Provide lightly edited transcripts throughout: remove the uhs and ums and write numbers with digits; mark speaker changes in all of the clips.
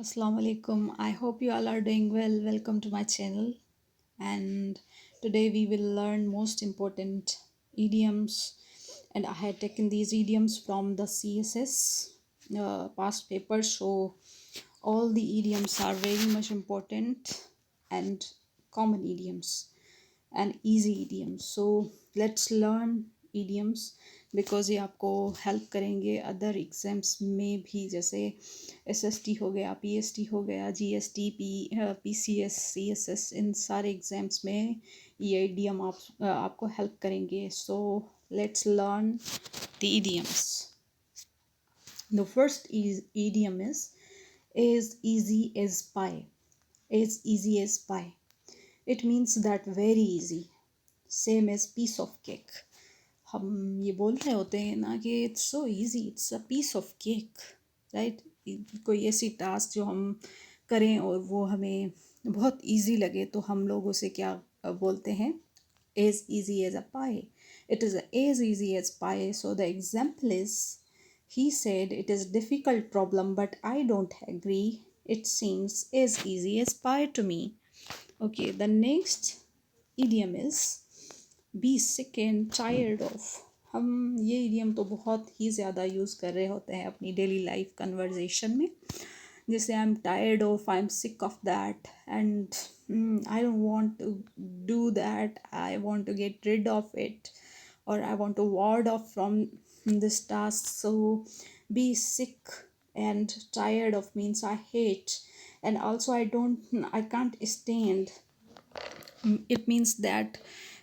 Speaker 1: Assalamu alaikum. I hope you all are doing well. Welcome to my channel. And today we will learn most important idioms. And I had taken these idioms from the CSS past paper. So all the idioms are very much important and common idioms and easy idioms. So let's learn idioms because ये आपको help करेंगे other exams में भी, जैसे SST हो गया, PST हो गया, जीएसटी, पीसीएस, सीएसएस, इन सारे एग्ज़ाम्स में ये इडियम आपको हेल्प करेंगे. So let's learn the idioms. The first idiom is easy as pie. As easy as pie. It means that very easy, same as piece of cake. हम ये बोल रहे होते हैं ना कि it's so easy, it's a piece of cake, right. कोई ऐसी टास्क जो हम करें और वो हमें बहुत इजी लगे तो हम लोग उसे क्या बोलते हैं? As easy as a pie. It is as easy as pie. So the example is he said it is difficult problem but I don't agree. It seems as easy as pie to me. Okay, the next idiom is be sick and tired of. हम ये idiom तो बहुत ही ज़्यादा use कर रहे होते हैं अपनी डेली लाइफ कन्वर्जेशन में, जैसे I am tired of, I am sick of that, and I don't want to do that, I want to get rid of it, or I want to ward off from this task. So be sick and tired of means I hate, and also I can't stand. It means that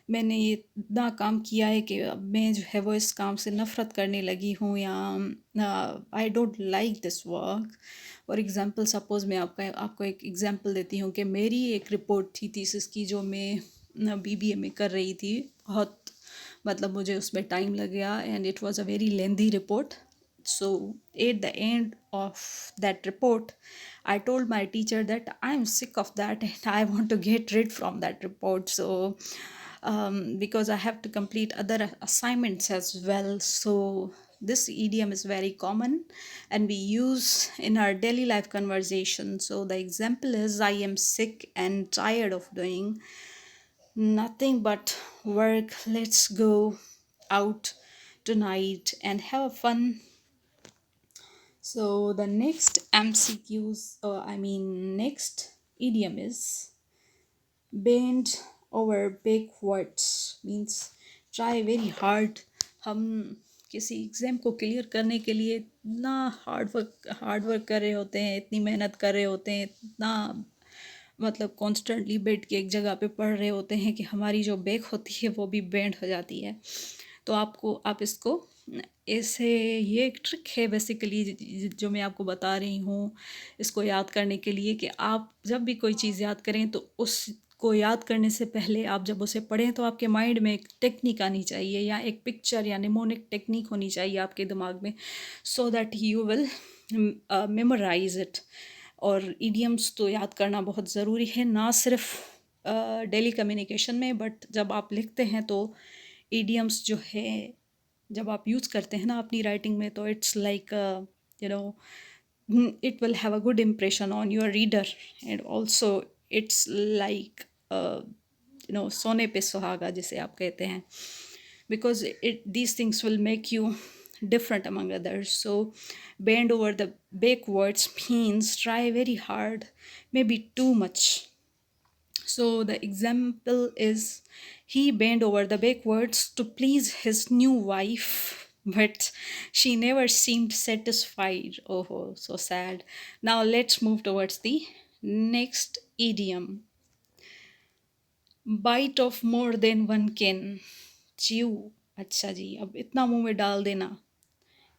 Speaker 1: मैंने ये इतना काम किया है कि अब मैं जो है वो इस काम से नफ़रत करने लगी हूँ, या I don't like this work. For example, suppose मैं आपको एक एग्ज़ाम्पल देती हूँ कि मेरी एक रिपोर्ट थी थीसिस की जो मैं बीबीए में कर रही थी. बहुत मतलब मुझे उसमें टाइम लग गया and it was a very lengthy report. So at the end of that report, I told my teacher that I'm sick of that and I want to get rid from that report. So because I have to complete other assignments as well. So this idiom is very common and we use in our daily life conversation. So the example is I am sick and tired of doing nothing but work. Let's go out tonight and have fun. So the next next idiom is bend over backwards. Means try very hard. हम किसी exam को clear करने के लिए इतना hard work कर रहे होते हैं, इतनी मेहनत कर रहे होते हैं, इतना मतलब कॉन्स्टेंटली बैठ के एक जगह पे पढ़ रहे होते हैं कि हमारी जो बैक होती है वो भी बेंड हो जाती है. तो आप इसको ऐसे, ये एक ट्रिक है बेसिकली जो मैं आपको बता रही हूँ इसको याद करने के लिए, कि आप जब भी कोई चीज़ याद करें तो उसको याद करने से पहले आप जब उसे पढ़ें तो आपके माइंड में एक टेक्निक आनी चाहिए, या एक पिक्चर या निमोनिक टेक्निक होनी चाहिए आपके दिमाग में, so that you will memorize it. और इडियम्स तो याद करना बहुत ज़रूरी है, ना सिर्फ डेली कम्युनिकेशन में, बट जब आप लिखते हैं तो इडियम्स जो है जब आप यूज़ करते हैं ना अपनी राइटिंग में, तो it's like you know it will have a good impression on your reader, and also it's like सोने पे सुहागा जिसे आप कहते हैं, because these things will make you different among others. So bend over the backwards means try very hard, maybe too much. So the example is he bent over the backwards to please his new wife, but she never seemed satisfied. Oh, so sad. Now let's move towards the next idiom. Bite of more than one can chew. अच्छा जी, अब इतना मुंह में डाल देना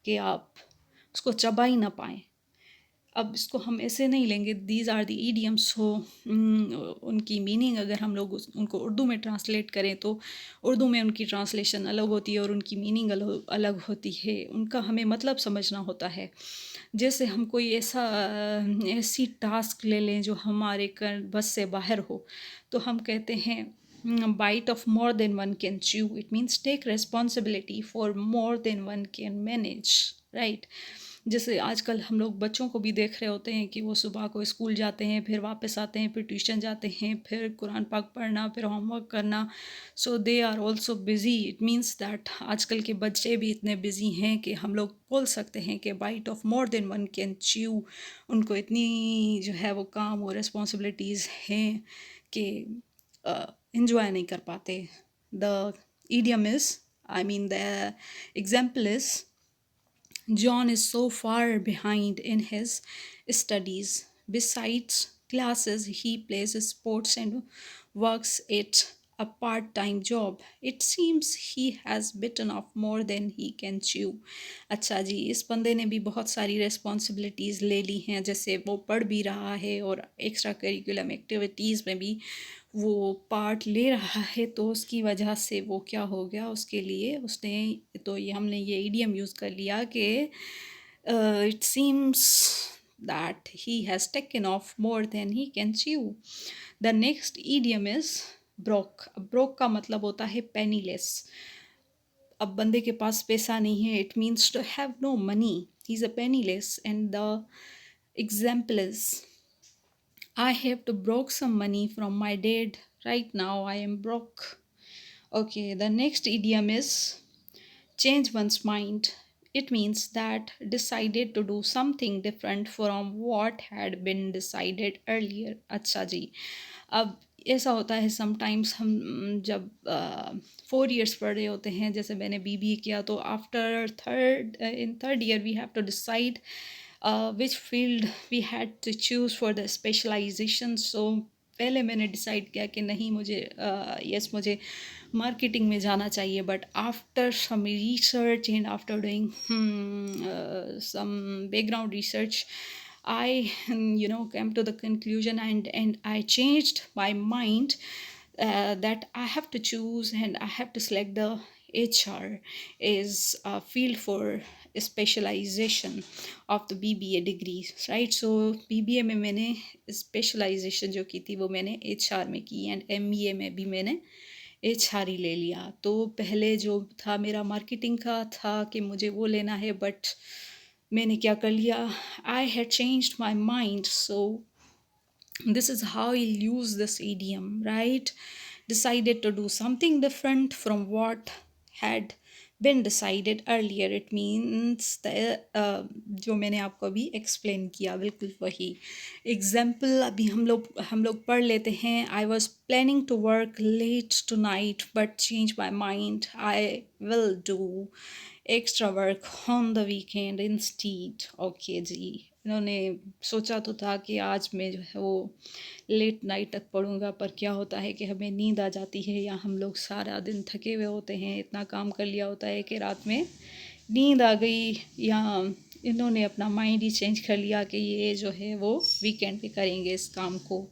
Speaker 1: कि आप उसको चबा ही ना पाएँ. अब इसको हम ऐसे नहीं लेंगे, दीज आर द ईडियम्स. हो उनकी मीनिंग अगर हम लोग उनको उर्दू में ट्रांसलेट करें तो उर्दू में उनकी ट्रांसलेशन अलग होती है और उनकी मीनिंग अलग होती है. उनका हमें मतलब समझना होता है. जैसे हम कोई ऐसी टास्क ले लें जो हमारे बस से बाहर हो, तो हम कहते हैं bite off more than one can chew. It means take responsibility for more than one can manage, right. जैसे आजकल हम लोग बच्चों को भी देख रहे होते हैं कि वो सुबह को स्कूल जाते हैं, फिर वापस आते हैं, फिर ट्यूशन जाते हैं, फिर कुरान पाक पढ़ना, फिर होमवर्क करना। So they are also busy. It means that आजकल के बच्चे भी इतने बिज़ी हैं कि हम लोग बोल सकते हैं कि bite off more than one can chew. उनको इतनी जो है वो काम और रिस्पॉन्सिबिलिटीज़ हैं कि इंजॉय नहीं कर पाते। The idiom is, I mean, the example is, John is so far behind in his studies. Besides classes, he plays sports and works at a part time job. It seems he has bitten off more than he can chew. अच्छा जी, इस बंदे ने भी बहुत सारी responsibilities ले ली हैं, जैसे वो पढ़ भी रहा है और एक्स्ट्रा करिकुलम एक्टिविटीज़ में भी वो पार्ट ले रहा है, तो उसकी वजह से वो क्या हो गया उसके लिए, उसने तो ये हमने ये ईडियम यूज़ कर लिया कि it seems that he has taken off more than he can chew. The next idiom is broke. Broke का मतलब होता है पेनीलेस। अब बंदे के पास पैसा नहीं है, it means to have no money, he is a penniless. And the example is, I have to borrow some money from my dad. Right now, I am broke. Okay, the next idiom is change one's mind. It means that decided to do something different from what had been decided earlier. अच्छा जी, अब ऐसा होता है sometimes हम जब 4 years पढ़ रहे होते हैं, जैसे मैंने बीबीए किया, तो after third year we have to decide which field we had to choose for the specialization. So पहले मैंने डिसाइड किया कि नहीं, मुझे मुझे मार्केटिंग में जाना चाहिए, but after some research and after doing some background research, I came to the conclusion, and I changed my mind that I have to choose and I have to select the HR is a field for specialization of the BBA degree, right? So BBA में मैंने specialization जो की थी वो मैंने HR में की, and MBA में भी मैंने HR ही ले लिया। तो पहले जो था मेरा मार्केटिंग का था कि मुझे वो लेना है, बट मैंने क्या कर लिया, I had changed my mind. So this is how you'll use this idiom, right? Decided to do something different from what had been decided earlier. It means the जो मैंने आपको अभी एक्सप्लेन किया बिल्कुल वही एग्जाम्पल अभी हम लोग पढ़ लेते हैं। I was planning to work late tonight but changed my mind. I will do extra work on the weekend instead. Okay जी, इन्होंने सोचा तो था कि आज मैं जो है वो लेट नाइट तक पढ़ूंगा, पर क्या होता है कि हमें नींद आ जाती है, या हम लोग सारा दिन थके हुए होते हैं, इतना काम कर लिया होता है कि रात में नींद आ गई, या इन्होंने अपना माइंड ही चेंज कर लिया कि ये जो है वो वीकेंड पे करेंगे इस काम को।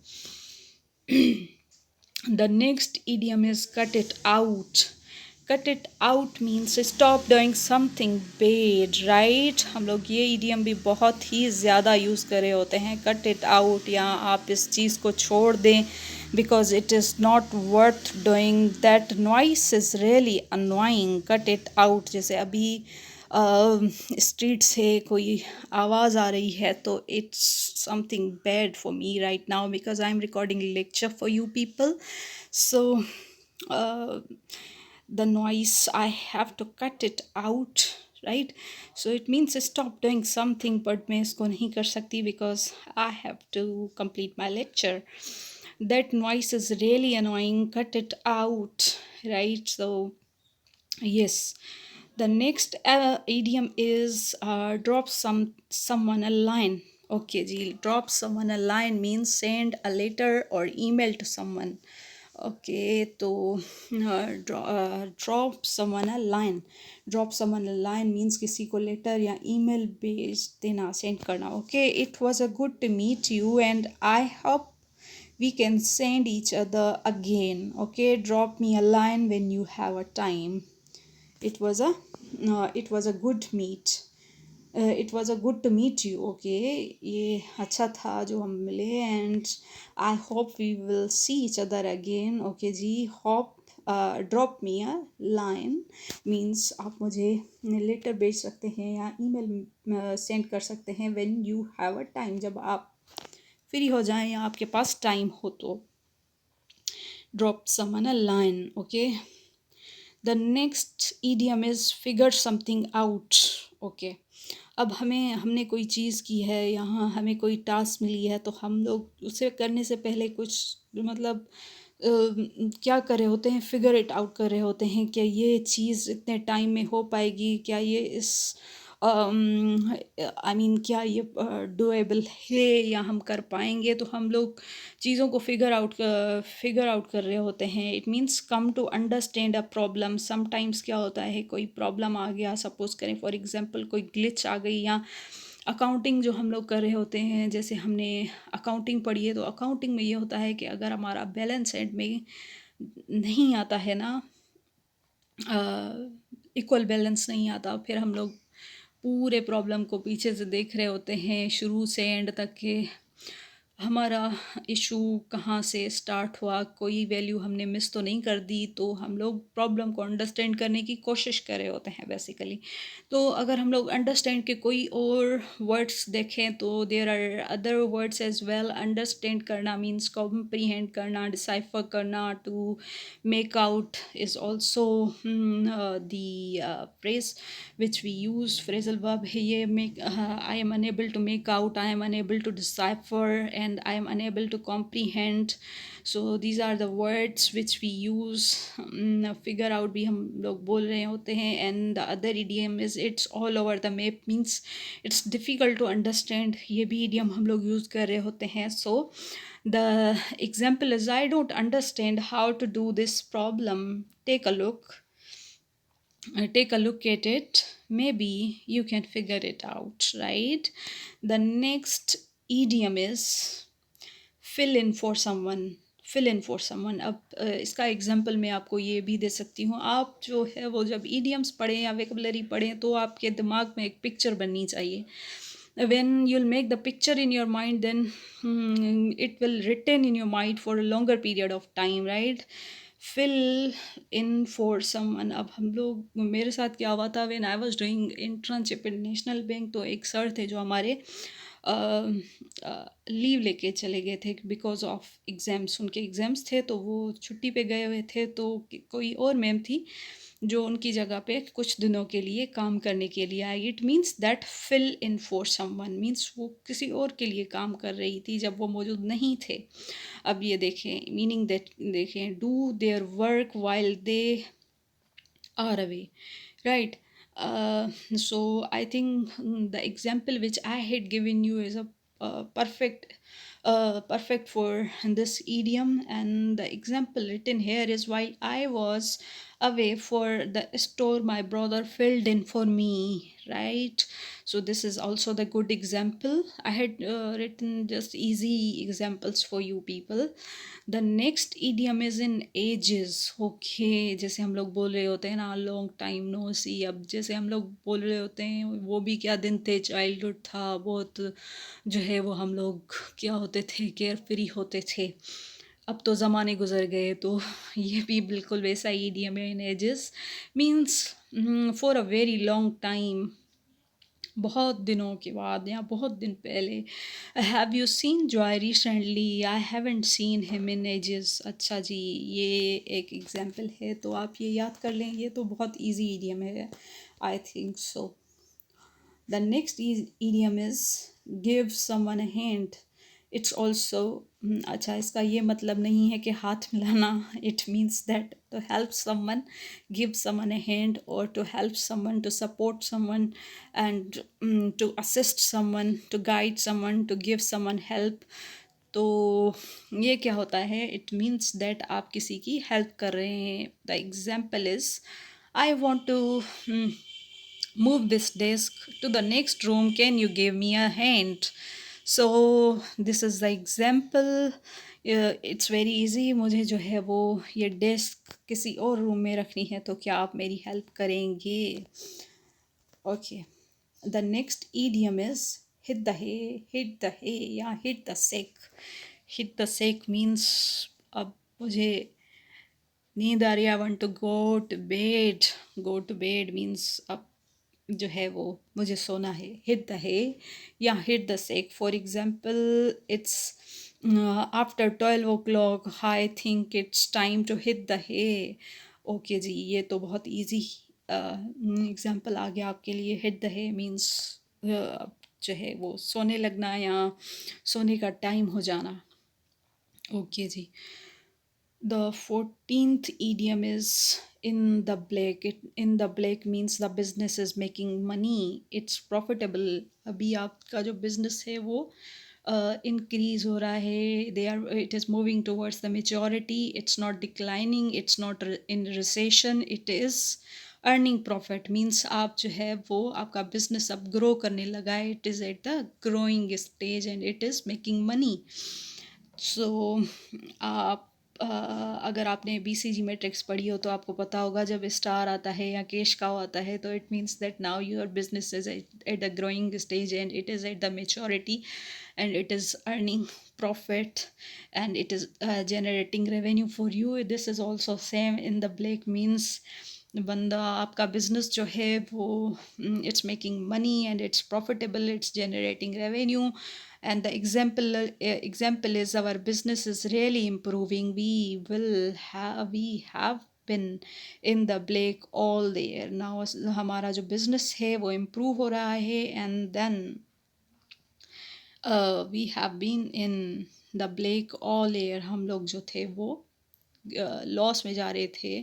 Speaker 1: The next idiom is cut it out. Cut it out means stop doing something bad, right? हम लोग ये idiom भी बहुत ही ज़्यादा यूज़ कर रहे होते हैं, cut it out, या आप इस चीज़ को छोड़ दें because it is not worth doing. That noise is really annoying. Cut it out, जैसे अभी स्ट्रीट से कोई आवाज़ आ रही है तो it's something bad for me right now because I am recording lecture for you people. So the noise, I have to cut it out, right? So it means stop doing something, but मैं इसको नहीं कर सकती because I have to complete my lecture. That noise is really annoying, cut it out, right? So yes, the next idiom is drop someone a line. Okay ji, drop someone a line means send a letter or email to someone. Okay, तो drop someone a line. Drop someone a line means किसी को letter या email भेज देना, send करना. Okay, it was a good to meet you and I hope we can send each other again. Okay, drop me a line when you have a time. It was a good meet. It was a good to meet you. Okay, ये अच्छा था जो हम मिले, and I hope we will see each other again. Okay ji, hope drop me a line means आप मुझे letter भेज सकते हैं या ईमेल सेंड कर सकते हैं when you have a time, जब आप फ्री हो जाएं या आपके पास टाइम हो तो। Drop someone a line, okay. The next idiom is figure something out, okay. अब हमने कोई चीज़ की है, यहाँ हमें कोई टास्क मिली है, तो हम लोग उसे करने से पहले कुछ मतलब क्या कर रहे होते हैं, फिगर इट आउट कर रहे होते हैं, क्या ये चीज़ इतने टाइम में हो पाएगी, क्या ये इस आई मीन क्या ये डुएबल है या हम कर पाएंगे। तो हम लोग चीज़ों को फिगर आउट कर रहे होते हैं। It means come to understand a problem. Sometimes क्या होता है, कोई प्रॉब्लम आ गया, सपोज करें फॉर एग्जांपल कोई ग्लिच आ गई, या अकाउंटिंग जो हम लोग कर रहे होते हैं, जैसे हमने अकाउंटिंग पढ़ी है, तो अकाउंटिंग में ये होता है कि अगर हमारा बैलेंस एंड में नहीं आता है ना, इक्वल बैलेंस नहीं आता, फिर हम लोग पूरे प्रॉब्लम को पीछे से देख रहे होते हैं शुरू से एंड तक के हमारा इशू कहाँ से स्टार्ट हुआ, कोई वैल्यू हमने मिस तो नहीं कर दी। तो हम लोग प्रॉब्लम को अंडरस्टैंड करने की कोशिश कर रहे होते हैं बेसिकली। तो अगर हम लोग अंडरस्टैंड के कोई और वर्ड्स देखें तो there are other words as well. Understand करना मीन्स कॉम्प्रीहेंड करना, डिसाइफर करना, to make out is also the phrase which we use, phrasal verb है ये। make I am unable to make out, I am unable to decipher, and I am unable to comprehend. So these are the words which we use. figure out भी हम लोग बोल रहे होते हैं। and the other idiom is it's all over the map, means it's difficult to understand, ये भी idiom हम लोग use कर रहे होते हैं। so the example is, I don't understand how to do this problem. Take a look at it. Maybe you can figure it out, right? The next idiom is fill in for someone. Fill in for someone. अब इसका example मैं आपको ये भी दे सकती हूँ। आप जो है वो जब ईडियम्स पढ़ें या वेकेबलरी पढ़ें तो आपके दिमाग में एक पिक्चर बननी चाहिए। when you'll make the picture in your mind, then it will retain in your mind for a longer period of time, right? fill in for someone। अब हम लोग, मेरे साथ क्या हुआ था, when I was doing internship in national bank, तो एक सर थे जो हमारे लीव लेके चले गए थे बिकॉज ऑफ एग्ज़ाम्स। उनके एग्ज़ाम्स थे तो वो छुट्टी पे गए हुए थे। तो कोई और मैम थी जो उनकी जगह पे कुछ दिनों के लिए काम करने के लिए आई। It means that fill in for someone means वो किसी और के लिए काम कर रही थी जब वो मौजूद नहीं थे। अब ये देखें मीनिंग, दैट देखें, do their work while they are away, right? So I think the example which I had given you is a perfect for this idiom. And the example written here is, while I was away for the store, my brother filled in for me, right? So this is also the good example. I had written just easy examples for you people. The next idiom is in ages, okay. जैसे हम लोग बोल रहे होते हैं ना, long time no सी। अब जैसे हम लोग बोल रहे होते हैं वो भी क्या दिन थे, चाइल्डहुड था, बहुत जो है वो हम लोग क्या होते थे, केयर फ्री होते थे। अब तो ज़माने गुजर गए। तो ये भी बिल्कुल वैसा ईडियम है। In ages means for a very long time, बहुत दिनों के बाद या बहुत दिन पहले। Have you seen Joy recently? I haven't seen him in ages. अच्छा जी, ये एक एग्जांपल है, तो आप ये याद कर लें। ये तो बहुत इजी इडियम है, I think so. The next idiom is give someone a hint. It's also, अच्छा इसका ये मतलब नहीं है कि हाथ मिलाना। It means that to help someone, give someone a hand, और to help someone, to support someone, and to assist someone, to guide someone, to give someone help. तो ये क्या होता है, इट मीन्स दैट आप किसी की हेल्प कर रहे हैं। The example is, I want to move this desk to the next room, can you give me a hand? So this is the example. It's very easy। मुझे जो है वो ये डेस्क किसी और रूम में रखनी है, तो क्या आप मेरी हेल्प करेंगे? Okay, the next idiom is hit the hay या hit the sack। hit the sack means, अब मुझे नींद आ रही है, I want to go to bed. Go to bed means अब जो है वो मुझे सोना है। हिट द है या hit the sack, for example it's after 12 o'clock, I think it's time to hit the hay. Okay ji, ये तो बहुत ईजी एग्जाम्पल आ गया आपके लिए। हिट द है मीन्स जो है वो सोने लगना या सोने का टाइम हो जाना। Okay ji. The 14th idiom is in the black. In the black means the business is making money. It's profitable. अभी आपका जो business है वो increase हो रहा है. It is moving towards the majority. It's not declining. It's not in recession. It is earning profit. Means आप जो है वो आपका business अब grow करने लगा है. It is at the growing stage and it is making money. सो आप अगर आपने BCG मैट्रिक्स पढ़ी हो तो आपको पता होगा, जब स्टार आता है या कैश काउ आता है तो it means that now your business is at the growing stage and it is at the maturity and it is earning profit and it is generating revenue for you. This is also same in the black means बंदा आपका business जो है वो it's making money and it's profitable, it's generating revenue. And the example is our business is really improving. We have been in the black all the year now. हमारा जो business है वो improve हो रहा है and then we have been in the black all year. हम लोग जो थे वो लॉस में जा रहे थे,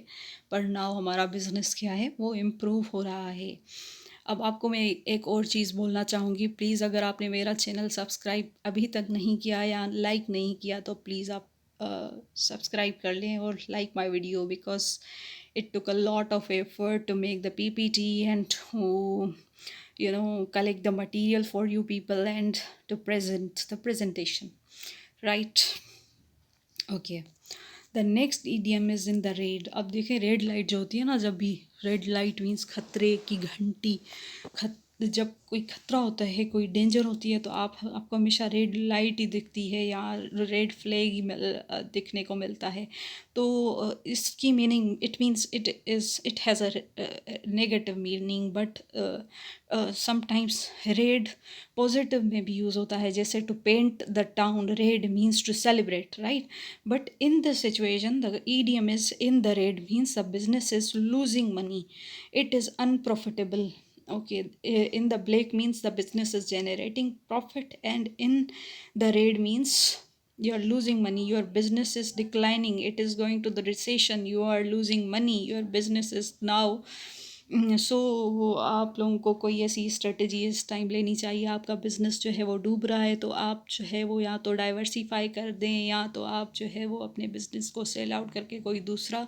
Speaker 1: पर नाउ हमारा बिजनेस क्या है वो इम्प्रूव हो रहा है। अब आपको मैं एक और चीज़ बोलना चाहूँगी, प्लीज़ अगर आपने मेरा चैनल सब्सक्राइब अभी तक नहीं किया या लाइक नहीं किया तो प्लीज़ आप सब्सक्राइब कर लें और like my video, because it took a lot of effort to make the PPT and to collect the material for you people and to present the presentation, right? Okay, the next EDM is in the red. अब देखें, red light जो होती है ना, जब भी red light means खतरे की घंटी। जब कोई खतरा होता है, कोई डेंजर होती है तो आपको हमेशा रेड लाइट ही दिखती है या रेड फ्लैग ही दिखने को मिलता है। तो इसकी meaning it means it has a negative meaning, but sometimes red positive में भी यूज़ होता है, जैसे to paint the town red means to celebrate, right? But in this situation the idiom is in the red means the business is losing money, it is unprofitable. Okay, in the black means the business is generating profit, and in the red means you are losing money, your business is declining, it is going to the recession, you are losing money, your business is now सो आप लोगों को कोई ऐसी strategy इस time लेनी चाहिए। आपका business जो है वो डूब रहा है तो आप जो है वो या तो डाइवर्सिफाई कर दें या तो आप जो है वो अपने बिज़नेस को सेल आउट करके कोई दूसरा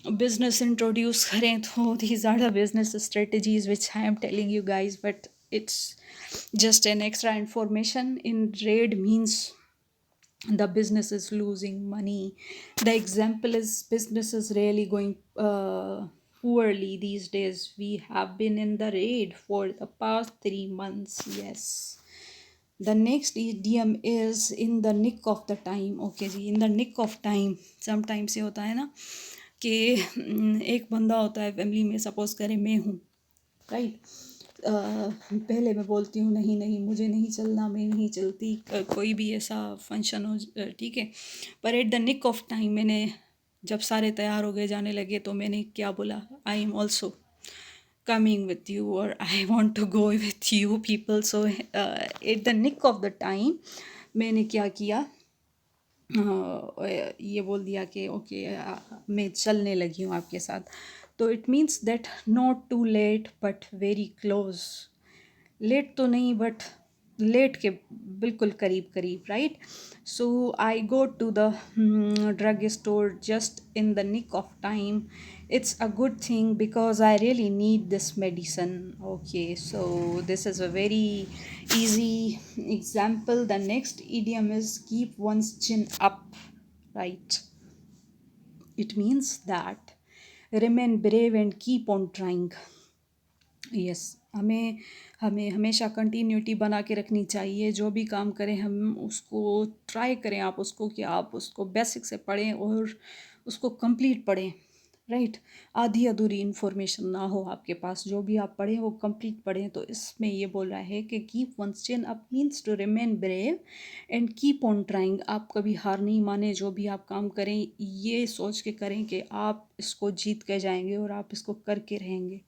Speaker 1: बिज़नेस इंट्रोड्यूस करें। तो these are the business strategies which I am telling you guys, but it's just an extra information. In red means the business is losing money. The example is business is really going poorly these days. We have been in the red for the past 3 months. Yes. The next idiom is in the nick of the time. Okay ji, in the nick of time sometimes ये होता है ना कि एक बंदा होता है family में, सपोज करें मैं हूँ, राइट? पहले मैं बोलती हूँ नहीं नहीं मुझे नहीं चलना, मैं नहीं चलती, कोई भी ऐसा फंक्शन हो, ठीक है, पर at the nick of time मैंने जब सारे तैयार हो गए जाने लगे तो मैंने क्या बोला, I am also coming with you और I want to go with you people. So at the nick of the time मैंने क्या किया, ये बोल दिया कि ओके मैं चलने लगी हूँ आपके साथ। तो it means that not too late but very close. Late तो नहीं बट लेट के बिल्कुल करीब करीब, right? So I go to the drug store just in the nick of time. It's a good thing because I really need this medicine. Okay, so this is a very easy example. The next idiom is keep one's chin up, right? It means that remain brave and keep on trying. Yes, हमें हमें हमेशा continuity बना के रखनी चाहिए। जो भी काम करें हम उसको ट्राई करें, आप उसको कि आप उसको बेसिक से पढ़ें और उसको कंप्लीट पढ़ें, राइट। आधी अधूरी इन्फॉर्मेशन ना हो आपके पास, जो भी आप पढ़ें वो कंप्लीट पढ़ें। तो इसमें ये बोल रहा है कि keep once chin up means to remain brave and keep on trying. आप कभी हार नहीं माने, जो भी आप काम करें ये सोच के करें कि आप इसको जीत के जाएंगे और आप इसको करके रहेंगे।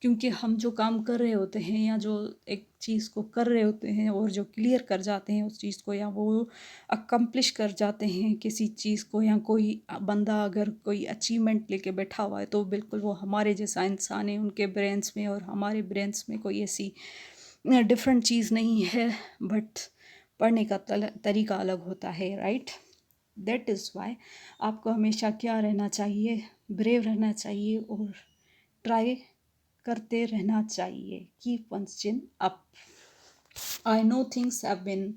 Speaker 1: क्योंकि हम जो काम कर रहे होते हैं या जो एक चीज़ को कर रहे होते हैं और जो क्लियर कर जाते हैं उस चीज़ को, या वो अकम्प्लिश कर जाते हैं किसी चीज़ को, या कोई बंदा अगर कोई अचीवमेंट लेके बैठा हुआ है तो बिल्कुल वो हमारे जैसा इंसान है। उनके ब्रेन्स में और हमारे ब्रेन्स में कोई ऐसी डिफरेंट चीज़ नहीं है, बट पढ़ने का तरीका अलग होता है, राइट। दैट इज़ वाई आपको हमेशा क्या रहना चाहिए, ब्रेव रहना चाहिए और ट्राई करते रहना चाहिए। Keep once chin up. I know things have been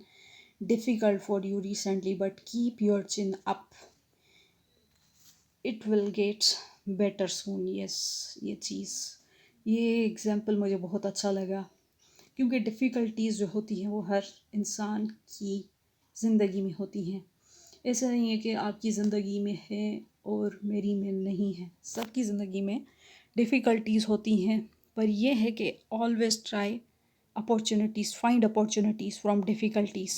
Speaker 1: difficult for you recently but keep your chin up, it will get better soon. Yes, ये एग्जाम्पल मुझे बहुत अच्छा लगा, क्योंकि डिफ़िकल्टीज़ जो होती हैं वो हर इंसान की ज़िंदगी में होती हैं। ऐसा नहीं है कि आपकी ज़िंदगी में है और मेरी में नहीं है, सबकी ज़िंदगी में डिफ़िकल्टीज़ होती हैं। पर यह है कि always try opportunities, find opportunities from difficulties.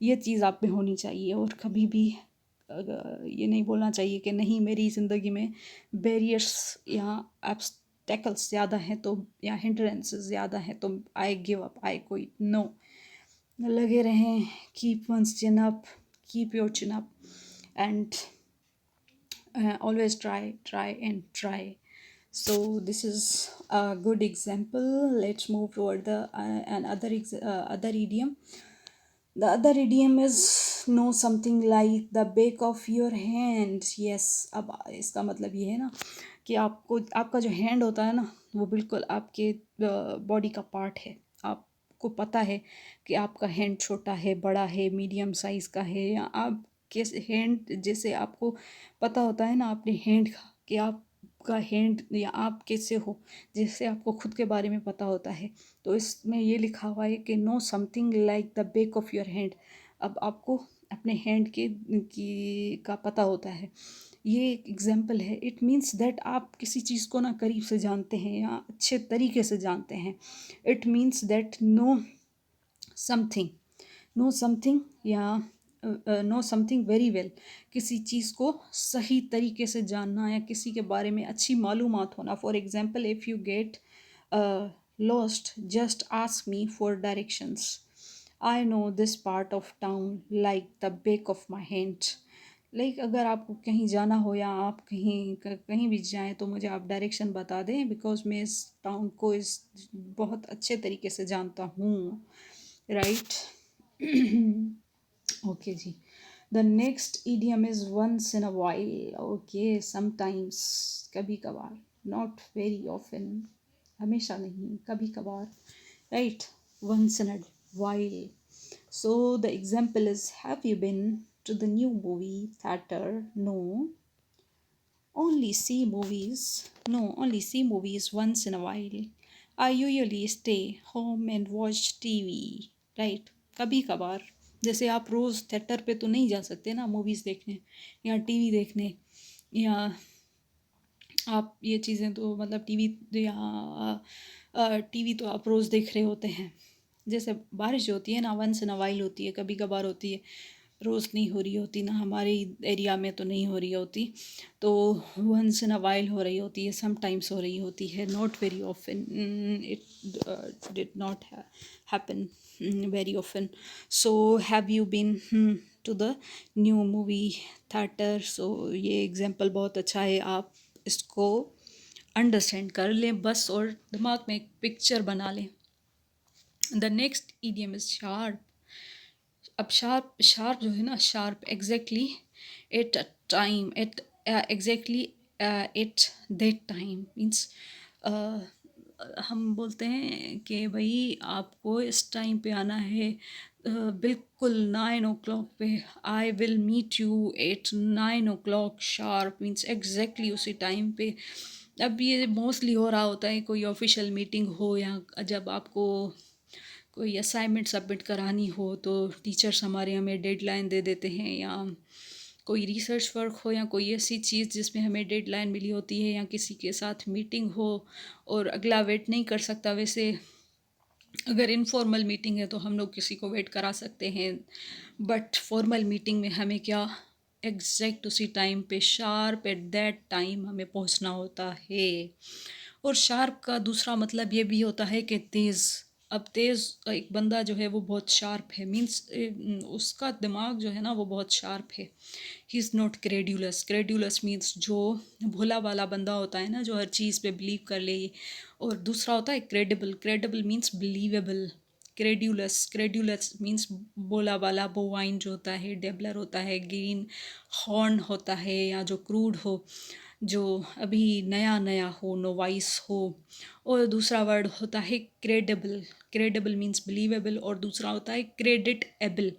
Speaker 1: ये चीज़ आप में होनी चाहिए। और कभी भी ये नहीं बोलना चाहिए कि नहीं मेरी ज़िंदगी में बैरियर्स या ऑब्स्टेकल्स ज़्यादा हैं तो, या हिंड्रेंसेस ज़्यादा हैं तो I give up, I quit. No, लगे रहें। Keep once chin up, keep your chin up and always try and try. So this is a good example. Let's move toward the other idiom. The other idiom is know something like the back of your hand. Yes, अब इसका मतलब ये है ना कि आपको, आपका जो हैंड होता है ना वो बिल्कुल आपके बॉडी का पार्ट है। आपको पता है कि आपका हैंड छोटा है, बड़ा है, मीडियम साइज़ का है, या आप किस हैंड, जैसे आपको पता होता है ना अपने हैंड का कि आपका हैंड या आप कैसे हो, जैसे आपको खुद के बारे में पता होता है। तो इसमें ये लिखा हुआ है कि know something like the back of your hand. अब आपको अपने हैंड का पता होता है। ये एक एग्जाम्पल है। इट मीन्स दैट आप किसी चीज़ को ना करीब से जानते हैं या अच्छे तरीके से जानते हैं। It means that something know something या नो समथिंग वेरी वेल, किसी चीज़ को सही तरीके से जानना या किसी के बारे में अच्छी मालूमात होना। For example, if you get lost just ask me for directions, I know this part of town like the back of my hand. Like अगर आपको कहीं जाना हो या आप कहीं भी जाएं तो मुझे आप डायरेक्शन बता दें, बिकॉज मैं इस टाउन को बहुत अच्छे तरीके से जानता हूँ, राइट। ओके जी। The next idiom is once in a while. Okay, sometimes, कभी कभार, नॉट वेरी ऑफन, हमेशा नहीं, कभी कभार, right. Once in a while. So the example is, have you been to the new movie theater? No, only see movies once in a while. I usually stay home and watch TV, right? कभी कभार, जैसे आप रोज़ theatre पे तो नहीं जा सकते ना मूवीज़ देखने या टीवी देखने, या आप ये चीज़ें तो मतलब टीवी तो आप रोज़ देख रहे होते हैं। जैसे बारिश जो होती है ना, वंस इन अ वाइल होती है, कभी कभार होती है, रोज़ नहीं हो रही होती ना, हमारे एरिया में तो नहीं हो रही होती, तो वंस इन अ वाइल हो रही होती है, समटाइम्स हो रही होती है, not very often. It did not happen very often. So have you been to the new movie theatre? सो ये एग्जाम्पल बहुत अच्छा है, आप इसको अंडरस्टैंड कर लें बस और दिमाग में एक पिक्चर बना लें। The next idiom is sharp. अब शार्प जो है ना, sharp exactly at time, exactly at that time means हम बोलते हैं कि भाई आपको इस टाइम पे आना है, बिल्कुल 9 o'clock पे, I will meet you at 9 o'clock sharp, means exactly उसी टाइम पे। अब ये मोस्टली हो रहा होता है कोई ऑफिशियल मीटिंग हो, या जब आपको कोई असाइनमेंट सबमिट करानी हो तो टीचर्स हमारे हमें डेडलाइन दे देते हैं, या कोई रिसर्च वर्क हो या कोई ऐसी चीज़ जिसमें हमें डेडलाइन मिली होती है या किसी के साथ मीटिंग हो और अगला वेट नहीं कर सकता, वैसे अगर इनफॉर्मल मीटिंग है तो हम लोग किसी को वेट करा सकते हैं, बट फॉर्मल मीटिंग में हमें क्या एग्जैक्ट उसी टाइम पे शार्प एट दैट टाइम हमें पहुंचना होता है। और शार्प का दूसरा मतलब ये भी होता है कि तेज़। अब तेज़ एक बंदा जो है वो बहुत शार्प है, मीन्स उसका दिमाग जो है ना वो बहुत शार्प है। He is not credulous. Credulous means जो भोला वाला बंदा होता है ना, जो हर चीज़ पे बिलीव कर ले। और दूसरा होता है credible. Credible means believable. Credulous, credulous means बोला वाला, बोवाइन जो होता है, डेबलर होता है, ग्रीन हॉर्न होता है, या जो क्रूड हो, जो अभी नया नया हो, नोवाइस हो। और दूसरा वर्ड होता है क्रेडिबल। Credible means believable. और दूसरा होता है creditable.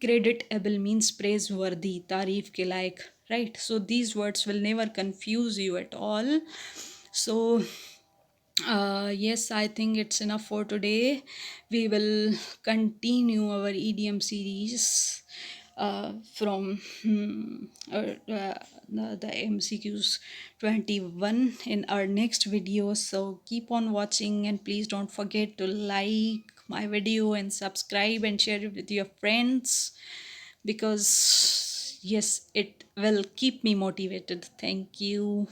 Speaker 1: Creditable means praiseworthy, तारीफ के लायक, right? So these words will never confuse you at all. So yes, I think it's enough for today. We will continue our idiom series from the MCQs 21 in our next video. So keep on watching and please don't forget to like my video and subscribe and share it with your friends, because yes, it will keep me motivated. Thank you.